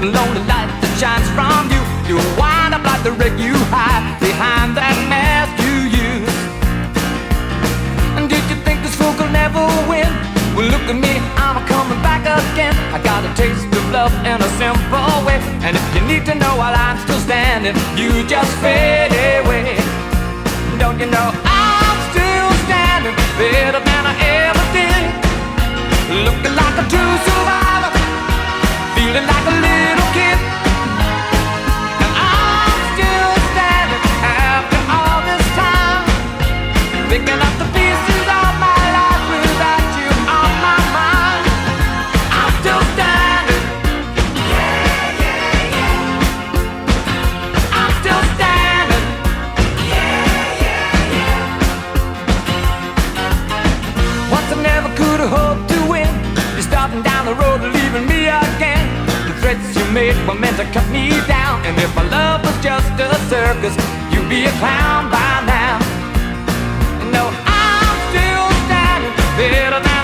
the lonely light that shines from you. You wind up like the wreck you hide behind that mask you use. And did you think this fool could never win? Well, look at me, I'm coming back again. I got a taste of love in a simple way. And if you need to know while I'm still standing, you just fade away. Don't you know I'm still standing better than I ever did? Looking like a true survivor, feeling like a little kid. And I'm still standing after all this time, picking up the pieces of my life without you on my mind. I'm still standing. Yeah, yeah, yeah. I'm still standing. Yeah, yeah, yeah. Once I never could have hoped to win. You're starting down the road, leaving me again. The threats you made were meant to cut me down. And if my love was just a circus, you'd be a clown by now. No, I'm still standing better than